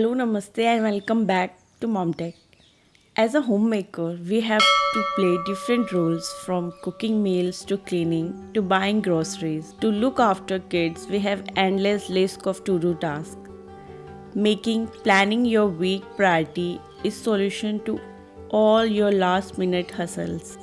Hello, Namaste, and welcome back to Mom Tech. As a homemaker, we have to play different roles from cooking meals to cleaning to buying groceries. To look after kids, we have endless list of to-do tasks. Making planning your week priority is solution to all your last minute hustles.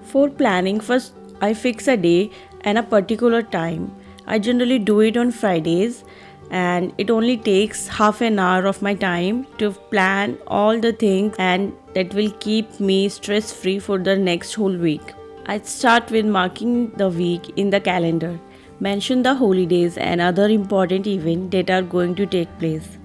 For planning, first I fix a day and a particular time. I generally do it on Fridays and it only takes half an hour of my time to plan all the things and that will keep me stress free for the next whole week. I start with marking the week in the calendar. Mention the holidays and other important events that are going to take place.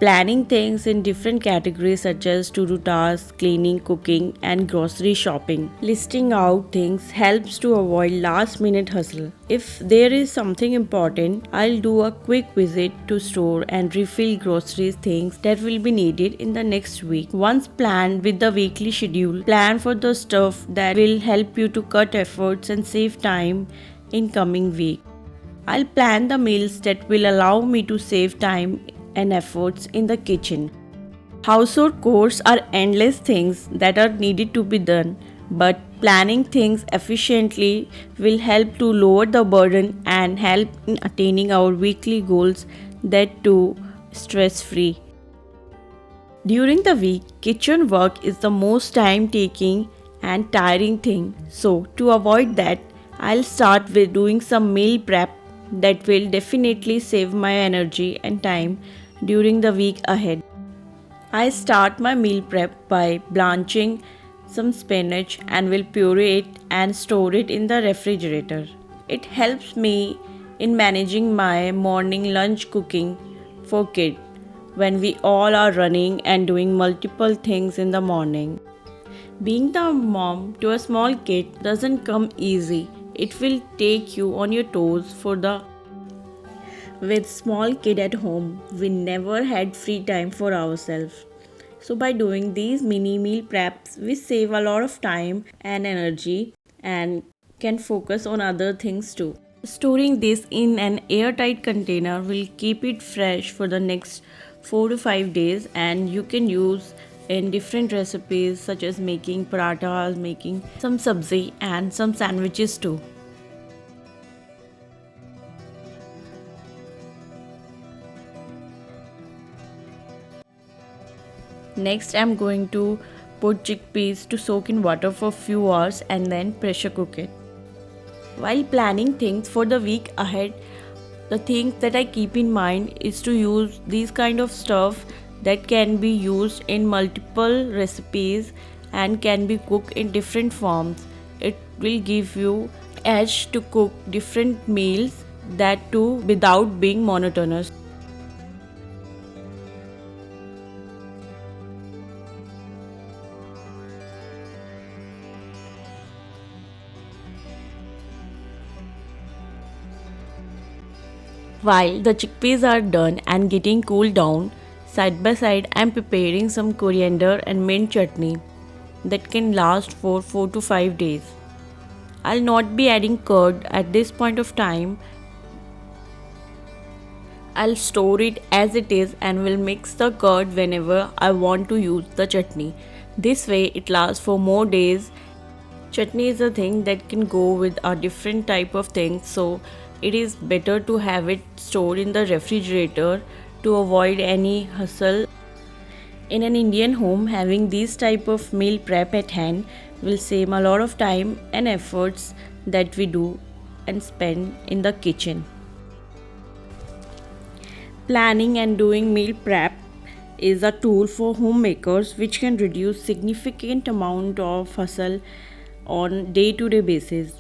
Planning things in different categories such as to-do tasks, cleaning, cooking, and grocery shopping. Listing out things helps to avoid last-minute hustle. If there is something important, I'll do a quick visit to store and refill groceries things that will be needed in the next week. Once planned with the weekly schedule, plan for the stuff that will help you to cut efforts and save time in coming week. I'll plan the meals that will allow me to save time and efforts in the kitchen. Household chores are endless things that are needed to be done, but planning things efficiently will help to lower the burden and help in attaining our weekly goals, that too stress free. During the week, kitchen work is the most time taking and tiring thing. So, to avoid that, I'll start with doing some meal prep that will definitely save my energy and time during the week ahead. I start my meal prep by blanching some spinach and will puree it and store it in the refrigerator. It helps me in managing my morning lunch cooking for kids when we all are running and doing multiple things in the morning. Being the mom to a small kid doesn't come easy. It will take you on your toes for the with small kid at home, we never had free time for ourselves. So by doing these mini meal preps, we save a lot of time and energy and can focus on other things too. Storing this in an airtight container will keep it fresh for the next 4 to 5 days, and you can use in different recipes such as making parathas, making some sabzi and some sandwiches too. Next, I'm going to put chickpeas to soak in water for few hours and then pressure cook it. While planning things for the week ahead, the things that I keep in mind is to use these kind of stuff that can be used in multiple recipes and can be cooked in different forms. It will give you edge to cook different meals, that too without being monotonous. While the chickpeas are done and getting cooled down, side by side I am preparing some coriander and mint chutney that can last for 4 to 5 days. I'll not be adding curd at this point of time. I'll store it as it is and will mix the curd whenever I want to use the chutney. This way it lasts for more days. Chutney is a thing that can go with a different type of things, so it is better to have it stored in the refrigerator to avoid any hustle. In an Indian home, having this type of meal prep at hand will save a lot of time and efforts that we do and spend in the kitchen. Planning and doing meal prep is a tool for homemakers which can reduce significant amount of hustle on day-to-day basis.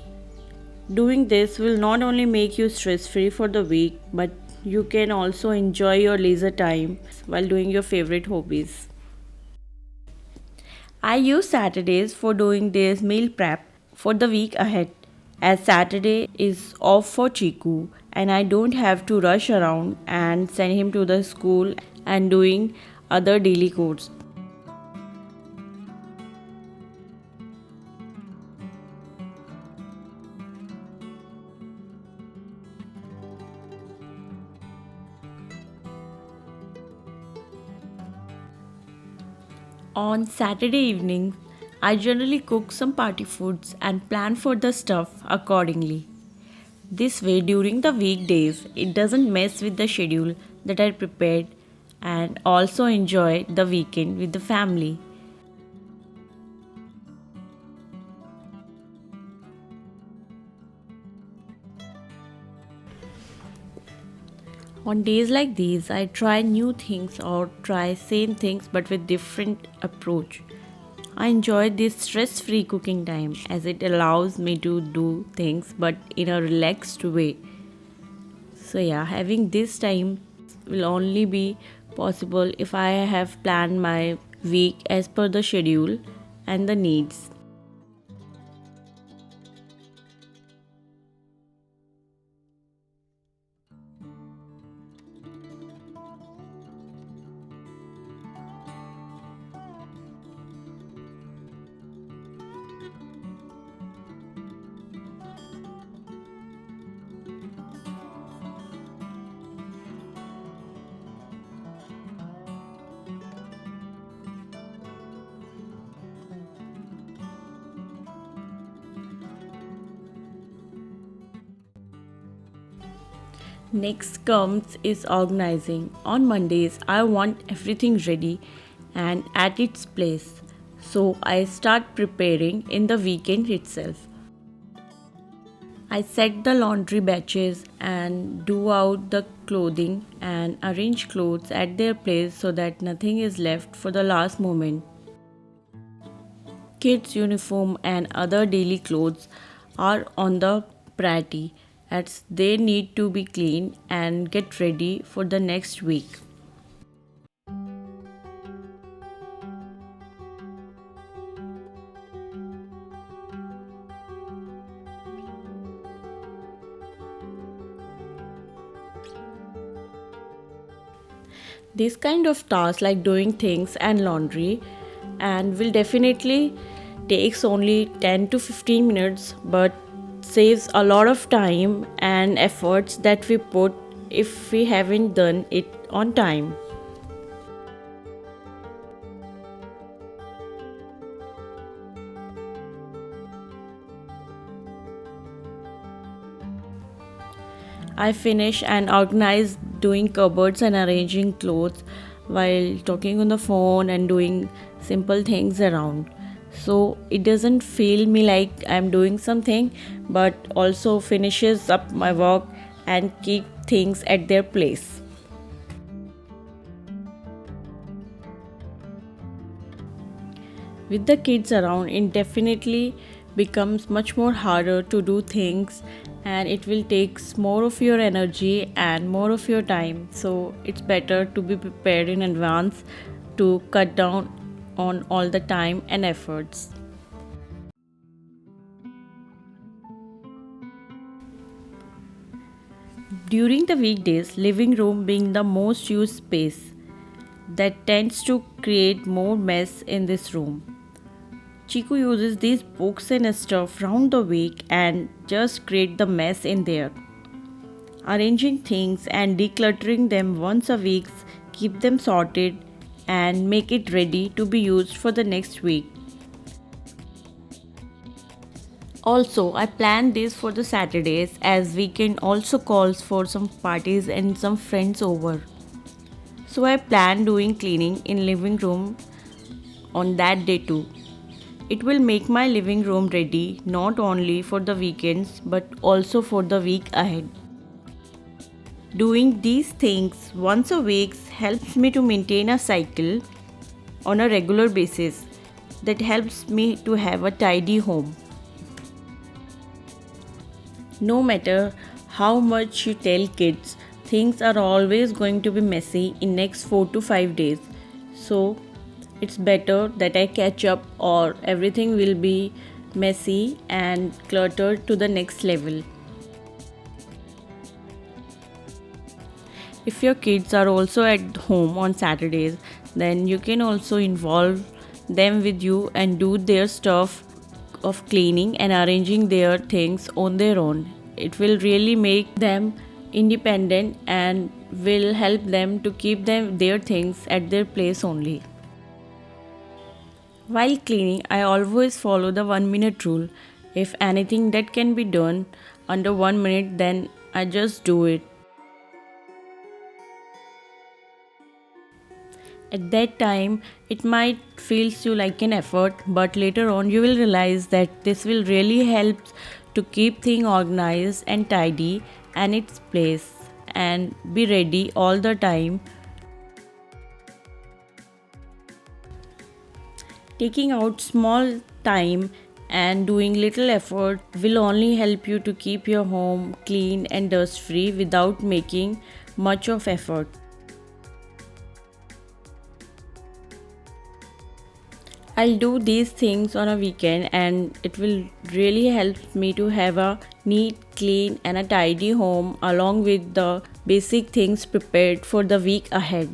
Doing this will not only make you stress-free for the week, but you can also enjoy your leisure time while doing your favorite hobbies. I use Saturdays for doing this meal prep for the week ahead, as Saturday is off for Chiku and I don't have to rush around and send him to the school and doing other daily chores. On Saturday evening, I generally cook some party foods and plan for the stuff accordingly. This way, during the weekdays, it doesn't mess with the schedule that I prepared and also enjoy the weekend with the family. On days like these, I try new things or try same things but with different approach. I enjoy this stress-free cooking time as it allows me to do things but in a relaxed way. So yeah, having this time will only be possible if I have planned my week as per the schedule and the needs. Next comes is organizing. On Mondays, I want everything ready and at its place. So I start preparing in the weekend itself. I set the laundry batches and do out the clothing and arrange clothes at their place so that nothing is left for the last moment. Kids' uniform and other daily clothes are on the priority as they need to be cleaned and get ready for the next week. This kind of tasks like doing things and laundry and will definitely takes only 10 to 15 minutes but saves a lot of time and efforts that we put if we haven't done it on time. I finish and organize doing cupboards and arranging clothes while talking on the phone and doing simple things around. So it doesn't feel me like I'm doing something but also finishes up my work and keep things at their place. With the kids around, it definitely becomes much more harder to do things and it will take more of your energy and more of your time. So it's better to be prepared in advance to cut down on all the time and efforts. During the weekdays, living room being the most used space that tends to create more mess in this room. Chiku uses these books and stuff round the week and just create the mess in there. Arranging things and decluttering them once a week keep them sorted and make it ready to be used for the next week. Also, I plan this for the Saturdays as weekend also calls for some parties and some friends over. So I plan doing cleaning in living room on that day too. It will make my living room ready not only for the weekends but also for the week ahead. Doing these things once a week helps me to maintain a cycle on a regular basis that helps me to have a tidy home. No matter how much you tell kids, things are always going to be messy in next 4 to 5 days. So it's better that I catch up or everything will be messy and cluttered to the next level. If your kids are also at home on Saturdays, then you can also involve them with you and do their stuff of cleaning and arranging their things on their own. It will really make them independent and will help them to keep their things at their place only. While cleaning, I always follow the 1 minute rule. If anything that can be done under 1 minute, then I just do it. At that time, it might feels you like an effort, but later on you will realize that this will really help to keep things organized and tidy and its place and be ready all the time. Taking out small time and doing little effort will only help you to keep your home clean and dust free without making much of effort. I'll do these things on a weekend and it will really help me to have a neat, clean and a tidy home along with the basic things prepared for the week ahead.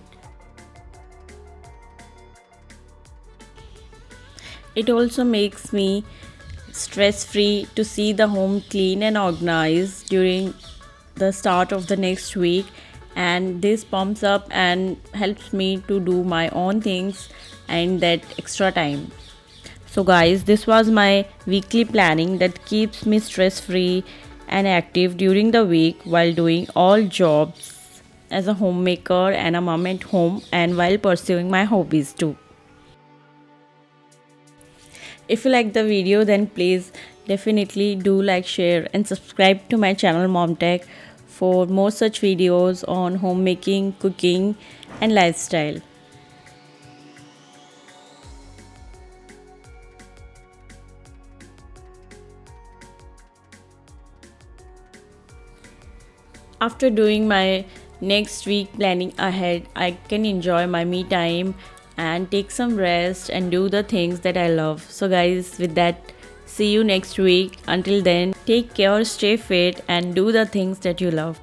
It also makes me stress free to see the home clean and organized during the start of the next week, and this pumps up and helps me to do my own things and that extra time. So guys, this was my weekly planning that keeps me stress free and active during the week while doing all jobs as a homemaker and a mom at home and while pursuing my hobbies too. If you like the video, then please definitely do like, share and subscribe to my channel Mom Tech for more such videos on homemaking, cooking and lifestyle. After doing my next week planning ahead, I can enjoy my me time and take some rest and do the things that I love. So, guys, with that, see you next week. Until then, take care, stay fit, and do the things that you love.